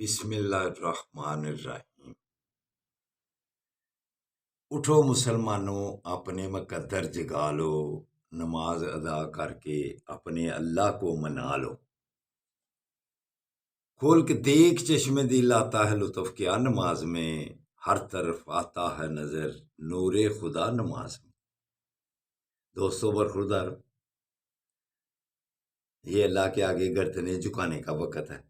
بسم اللہ الرحمن الرحیم۔ اٹھو مسلمانوں، اپنے مقدر جگا لو، نماز ادا کر کے اپنے اللہ کو منا لو۔ کھول کے دیکھ چشم دل آتا ہے لطف کیا نماز میں، ہر طرف آتا ہے نظر نور خدا نماز میں۔ دوستو برخوردار، یہ اللہ کے آگے گردنیں جھکانے کا وقت ہے،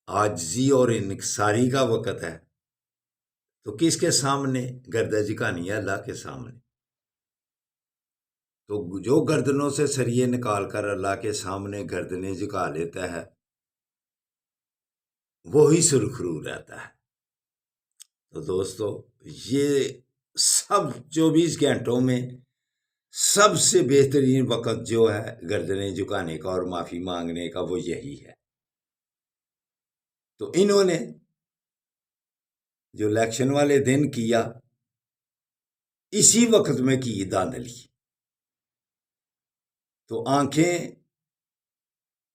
عاجزی اور انکساری کا وقت ہے۔ تو کس کے سامنے گردن جھکانی ہے؟ اللہ کے سامنے۔ تو جو گردنوں سے سریے نکال کر اللہ کے سامنے گردنیں جھکا لیتا ہے وہی سرخرو رہتا ہے۔ تو دوستو، یہ سب 24 گھنٹوں میں سب سے بہترین وقت جو ہے گردنیں جھکانے کا اور معافی مانگنے کا وہ یہی ہے۔ تو انہوں نے جو الیکشن والے دن کیا، اسی وقت میں کی دھاندلی۔ تو آنکھیں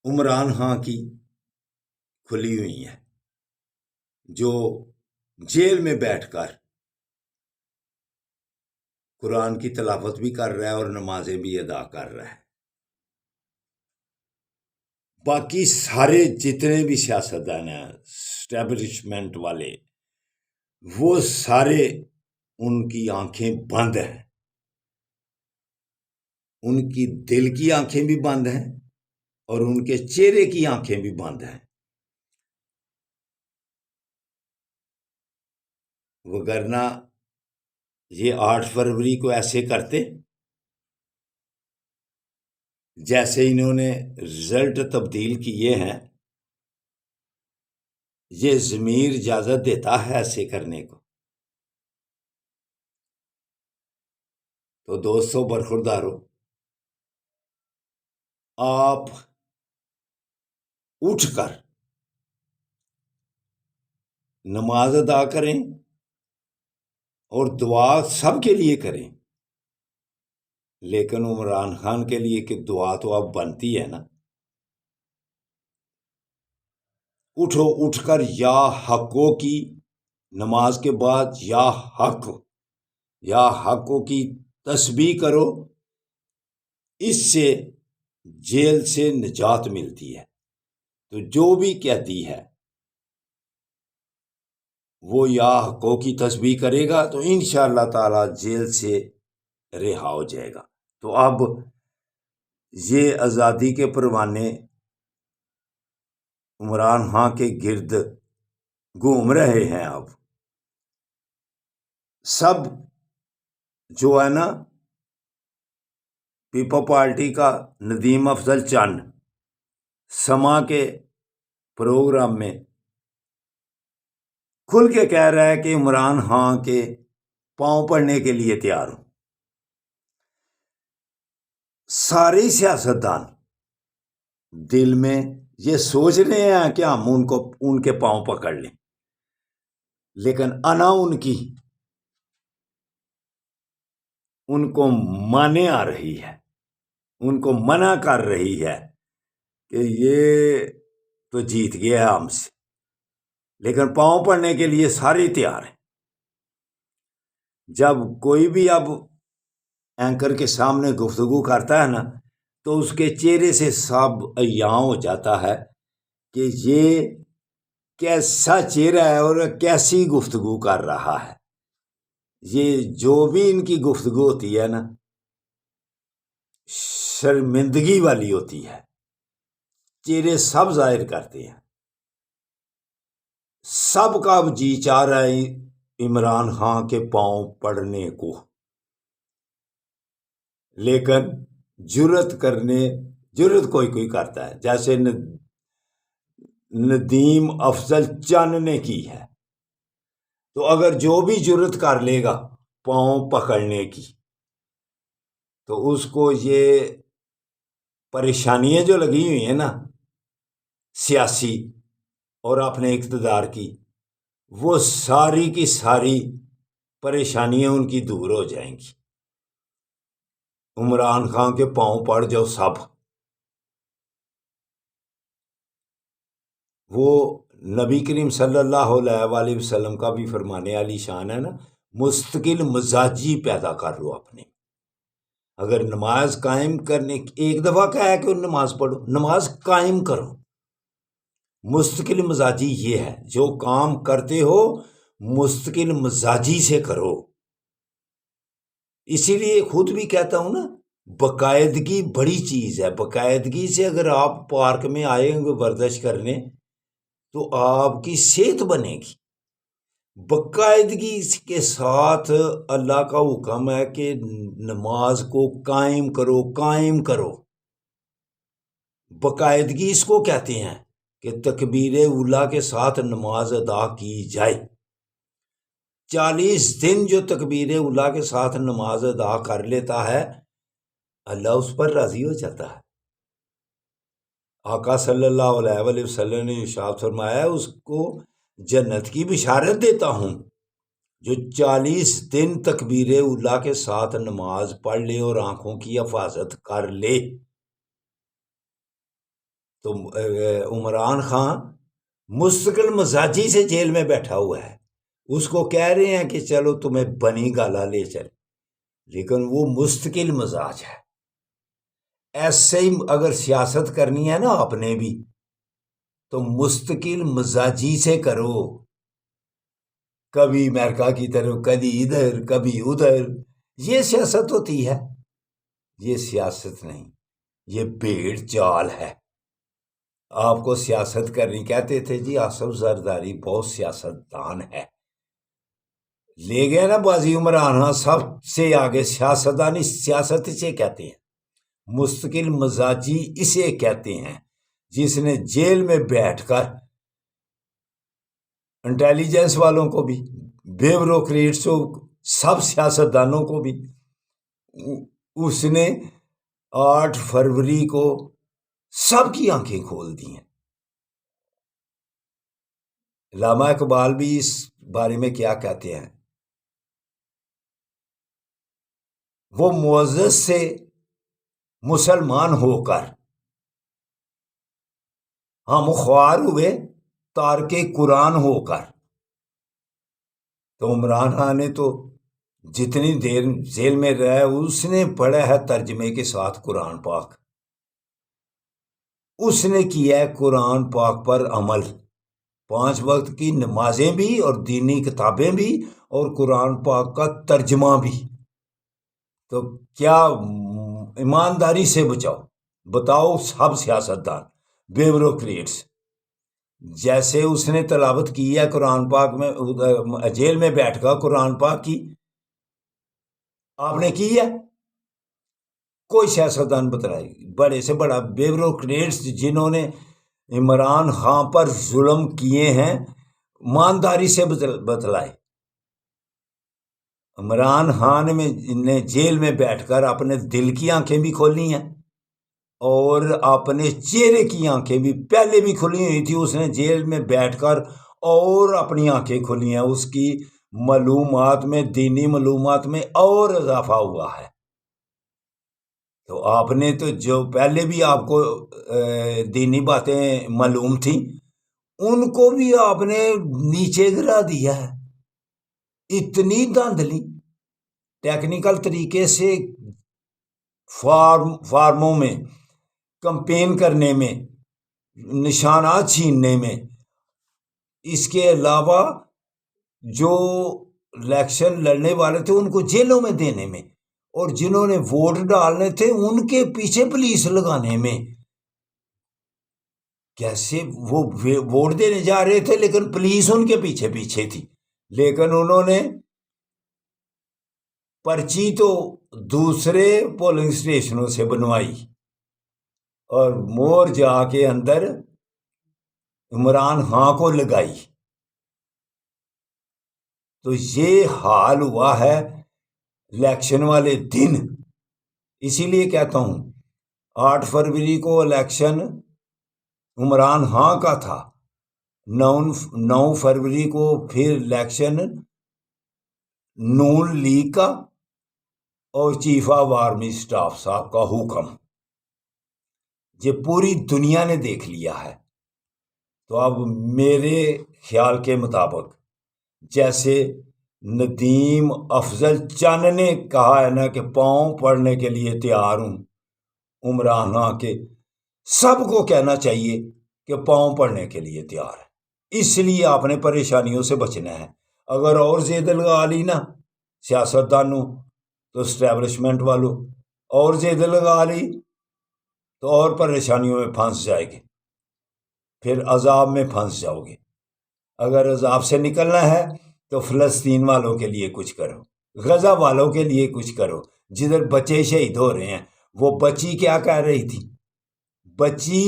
عمران خان کی کھلی ہوئی ہیں، جو جیل میں بیٹھ کر قرآن کی تلاوت بھی کر رہا ہے اور نمازیں بھی ادا کر رہا ہے۔ باقی سارے جتنے بھی سیاستدان ہیں، اسٹیبلشمنٹ والے، وہ سارے ان کی آنکھیں بند ہیں، ان کی دل کی آنکھیں بھی بند ہیں اور ان کے چہرے کی آنکھیں بھی بند ہیں۔ وگرنہ یہ 8 فروری کو ایسے کرتے جیسے انہوں نے رزلٹ تبدیل کیے ہیں۔ یہ ضمیر اجازت دیتا ہے ایسے کرنے کو۔ تو دوستو برخوردارو، آپ اٹھ کر نماز ادا کریں اور دعا سب کے لیے کریں، لیکن عمران خان کے لیے کہ دعا تو اب بنتی ہے نا۔ اٹھو، اٹھ کر یا حقوں کی نماز کے بعد یا حقوں کی تسبیح کرو، اس سے جیل سے نجات ملتی ہے۔ تو جو بھی کہتی ہے وہ یا حقوں کی تسبیح کرے گا تو انشاءاللہ تعالی جیل سے رہا ہو جائے گا۔ تو اب یہ آزادی کے پروانے عمران خان کے گرد گھوم رہے ہیں۔ اب سب جو ہے نا، پیپل پارٹی کا ندیم افضل چند سما کے پروگرام میں کھل کے کہہ رہا ہے کہ عمران خان کے پاؤں پڑنے کے لیے تیار ہوں۔ سارے سیاستدان دل میں یہ سوچ رہے ہیں کہ ہم ان کے پاؤں پکڑ لیں، لیکن انا ان کو مانے آ رہی ہے، ان کو منع کر رہی ہے کہ یہ تو جیت گیا ہے ہم سے، لیکن پاؤں پڑنے کے لیے سارے تیار ہیں۔ جب کوئی بھی اب اینکر کے سامنے گفتگو کرتا ہے نا، تو اس کے چہرے سے سب عیاں ہو جاتا ہے کہ یہ کیسا چہرہ ہے اور کیسی گفتگو کر رہا ہے۔ یہ جو بھی ان کی گفتگو ہوتی ہے نا، شرمندگی والی ہوتی ہے، چہرے سب ظاہر کرتے ہیں۔ سب کا اب جی چاہ رہا ہے عمران خان کے پاؤں پڑنے کو، لیکن جرت کوئی کرتا ہے، جیسے ندیم افضل چند نے کی ہے۔ تو اگر جو بھی جرت کر لے گا پاؤں پکڑنے کی، تو اس کو یہ پریشانیاں جو لگی ہوئی ہیں نا سیاسی اور اپنے اقتدار کی، وہ ساری کی ساری پریشانیاں ان کی دور ہو جائیں گی۔ عمران خان کے پاؤں پڑ جاؤ سب۔ وہ نبی کریم صلی اللہ علیہ وآلہ وسلم کا بھی فرمانے علی شان ہے نا، مستقل مزاجی پیدا کر لو اپنے۔ اگر نماز قائم کرنے، ایک دفعہ کہا ہے کہ نماز پڑھو، نماز قائم کرو۔ مستقل مزاجی یہ ہے، جو کام کرتے ہو مستقل مزاجی سے کرو۔ اسی لیے خود بھی کہتا ہوں نا، باقاعدگی بڑی چیز ہے۔ باقاعدگی سے اگر آپ پارک میں آئیں گے ورزش کرنے تو آپ کی صحت بنے گی۔ باقاعدگی کے ساتھ اللہ کا حکم ہے کہ نماز کو قائم کرو، قائم کرو۔ باقاعدگی اس کو کہتے ہیں کہ تکبیر اولیٰ کے ساتھ نماز ادا کی جائے۔ 40 دن جو تکبیر اولیٰ کے ساتھ نماز ادا کر لیتا ہے، اللہ اس پر راضی ہو جاتا ہے۔ آقا صلی اللہ علیہ وآلہ وسلم نے ارشاد فرمایا، اس کو جنت کی بشارت دیتا ہوں جو 40 دن تکبیر اولیٰ کے ساتھ نماز پڑھ لے اور آنکھوں کی حفاظت کر لے۔ تو عمران خان مستقل مزاجی سے جیل میں بیٹھا ہوا ہے، اس کو کہہ رہے ہیں کہ چلو تمہیں بنی گالا لے چل، لیکن وہ مستقل مزاج ہے۔ ایسے ہی اگر سیاست کرنی ہے نا آپ نے بھی، تو مستقل مزاجی سے کرو۔ کبھی امریکہ کی طرف، کبھی ادھر، کبھی ادھر، یہ سیاست ہوتی ہے؟ یہ سیاست نہیں، یہ بھیڑ چال ہے۔ آپ کو سیاست کرنی کہتے تھے جی آصف زرداری بہت سیاست دان ہے، لے گئے نا بازی عمران خان سب سے آگے۔ سیاستدانی سیاست اسے کہتے ہیں، مستقل مزاجی اسے کہتے ہیں، جس نے جیل میں بیٹھ کر انٹیلیجنس والوں کو بھی، بیوروکریٹس کو، سب سیاستدانوں کو بھی، اس نے 8 فروری کو سب کی آنکھیں کھول دی ہیں۔ علامہ اقبال بھی اس بارے میں کیا کہتے ہیں، وہ معزز سے مسلمان ہو کر ہم خوار ہوئے تارک قرآن ہو کر۔ تو عمران خان نے تو جتنی دیر جیل میں رہا اس نے پڑھا ہے ترجمے کے ساتھ قرآن پاک، اس نے کیا ہے قرآن پاک پر عمل، 5 وقت کی نمازیں بھی اور دینی کتابیں بھی اور قرآن پاک کا ترجمہ بھی۔ تو کیا ایمانداری سے بتاؤ سب سیاستدان، بیوروکریٹس، جیسے اس نے تلاوت کی ہے قرآن پاک میں، جیل میں بیٹھ کر قرآن پاک کی، آپ نے کی ہے؟ کوئی سیاستدان بتلائے، بڑے سے بڑا بیوروکریٹس جنہوں نے عمران خان پر ظلم کیے ہیں، ایمانداری سے بتلائے۔ عمران خان نے جیل میں بیٹھ کر اپنے دل کی آنکھیں بھی کھولی ہیں اور اپنے چہرے کی آنکھیں بھی پہلے بھی کھلی ہوئی تھی، اس نے جیل میں بیٹھ کر اور اپنی آنکھیں کھولی ہیں، اس کی معلومات میں، دینی معلومات میں اور اضافہ ہوا ہے۔ تو آپ نے تو جو پہلے بھی آپ کو دینی باتیں معلوم تھیں، ان کو بھی آپ نے نیچے گرا دیا ہے۔ اتنی دھاندلی، ٹیکنیکل طریقے سے فارموں میں کمپین کرنے میں، نشانات چھیننے میں، اس کے علاوہ جو الیکشن لڑنے والے تھے ان کو جیلوں میں دینے میں، اور جنہوں نے ووٹ ڈالنے تھے ان کے پیچھے پولیس لگانے میں۔ کیسے وہ ووٹ دینے جا رہے تھے لیکن پولیس ان کے پیچھے پیچھے تھی، لیکن انہوں نے پرچی تو دوسرے پولنگ اسٹیشنوں سے بنوائی اور مور جا کے اندر عمران خان کو لگائی۔ تو یہ حال ہوا ہے الیکشن والے دن۔ اسی لیے کہتا ہوں 8 فروری کو الیکشن عمران خان کا تھا، 9 فروری کو پھر الیکشن نون لیگ کا اور چیف آف آرمی اسٹاف صاحب کا حکم، یہ پوری دنیا نے دیکھ لیا ہے۔ تو اب میرے خیال کے مطابق جیسے ندیم افضل چند نے کہا ہے نا کہ پاؤں پڑنے کے لیے تیار ہوں، عمرانہ کے سب کو کہنا چاہیے کہ پاؤں پڑنے کے لیے تیار ہے۔ اس لیے آپ نے پریشانیوں سے بچنا ہے۔ اگر اور زید لگا لی نا سیاستدانوں تو اسٹیبلشمنٹ والوں اور زید لگا لی تو اور پریشانیوں میں پھنس جائے گے، پھر عذاب میں پھنس جاؤ گے۔ اگر عذاب سے نکلنا ہے تو فلسطین والوں کے لیے کچھ کرو، غزہ والوں کے لیے کچھ کرو، جدھر بچے شہید ہو رہے ہیں۔ وہ بچی کیا کہہ رہی تھی؟ بچی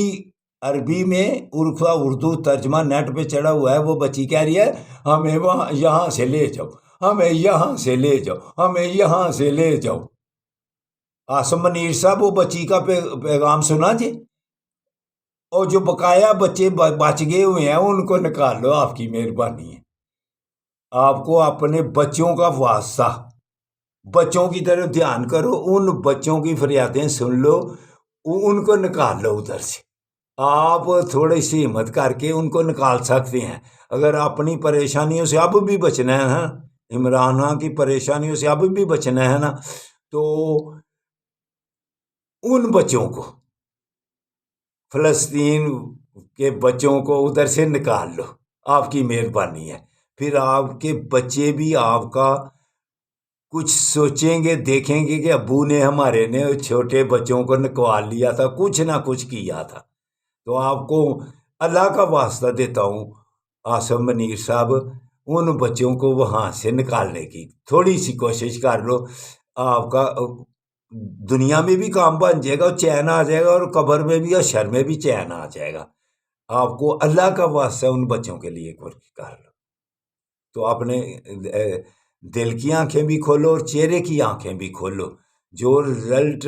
عربی میں اردو ترجمہ نیٹ پہ چڑھا ہوا ہے، وہ بچی کہہ رہی ہے ہمیں یہاں سے لے جاؤ، ہمیں یہاں سے لے جاؤ، ہمیں یہاں سے لے جاؤ۔ عاصم منیر صاحب وہ بچی کا پیغام سنا جی؟ اور جو بقایا بچے بچ گئے ہوئے ہیں ان کو نکال لو، آپ کی مہربانی ہے۔ آپ کو اپنے بچوں کا واسطہ، بچوں کی طرف دھیان کرو، ان بچوں کی فریادیں سن لو، ان کو نکال لو ادھر سے۔ آپ تھوڑی سی ہمت کر کے ان کو نکال سکتے ہیں۔ اگر اپنی پریشانیوں سے اب بھی بچنا ہے نا، عمرانہ کی پریشانیوں سے اب بھی بچنا ہے نا، تو ان بچوں کو، فلسطین کے بچوں کو ادھر سے نکال لو، آپ کی مہربانی ہے۔ پھر آپ کے بچے بھی آپ کا کچھ سوچیں گے، دیکھیں گے کہ ابو نے ہمارے نے چھوٹے بچوں کو نکال لیا تھا، کچھ نہ کچھ کیا تھا۔ تو آپ کو اللہ کا واسطہ دیتا ہوں عاصم منیر صاحب، ان بچوں کو وہاں سے نکالنے کی تھوڑی سی کوشش کر لو، آپ کا دنیا میں بھی کام بن جائے گا، چین آ جائے گا، اور قبر میں بھی اور شر میں بھی چین آ جائے گا۔ آپ کو اللہ کا واسطہ ان بچوں کے لیے کوشش کر لو۔ تو اپنے دل کی آنکھیں بھی کھولو اور چہرے کی آنکھیں بھی کھولو۔ جو رزلٹ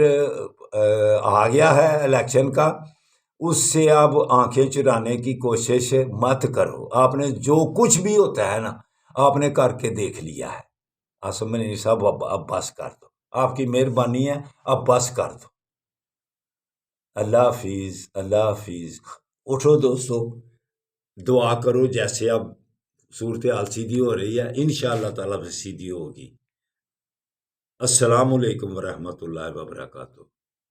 آ گیا ہے الیکشن کا، اس سے اب آنکھیں چرانے کی کوشش مت کرو۔ آپ نے جو کچھ بھی ہوتا ہے نا، آپ نے کر کے دیکھ لیا ہے۔ عاصم منیر صاحب اب بس کر دو، آپ کی مہربانی ہے، اب بس کر دو۔ اللہ حافظ، اللہ حافظ۔ اٹھو دوستو، دعا کرو جیسے اب صورتحال سیدھی ہو رہی ہے، انشاءاللہ تعالیٰ سیدھی ہوگی۔ السلام علیکم ورحمۃ اللہ وبرکاتہ۔